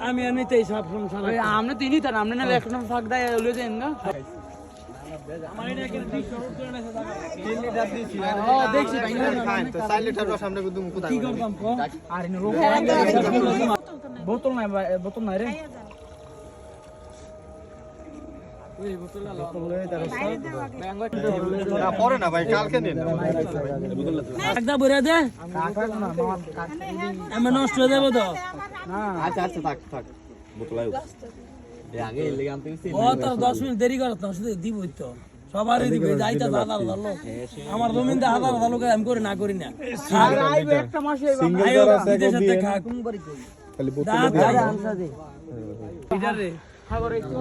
আমি এমনিতেই সব সমস্যা নাই আপনি তিনি তার আপনি না একটা ফাঁক দেয় লয়ে যান না আমার এটা এখানে 200 করে নেছে জায়গা 3 লিটার দিছি ও দেখছি ভাই খান তো 4 লিটার রস আমরা দুম কোথায় কি করতাম কো আর ইনো রোগ বোতল নাই রে ওই বোতল না পরে না ভাই কালকে নিন একটা ভরে দে আমি নষ্ট হয়ে যাবো তো আচ্ছা আচ্ছা থাক থাক বোতল আইও আগে লেগে আনতে গেছি ও তোর 10 মিনিট দেরি করত না শুধু দিবই তো সবারই দিবে যাইতা হাজার হাজার লোক আমার জমিন দে হাজার হাজার লোক আমি করি না করি না আইবে একটা মাসে আইও বিদেশ সাথে খা কোন করি কই খালি বোতল দাঁত আনসা দে এটা রে সাগরে একটু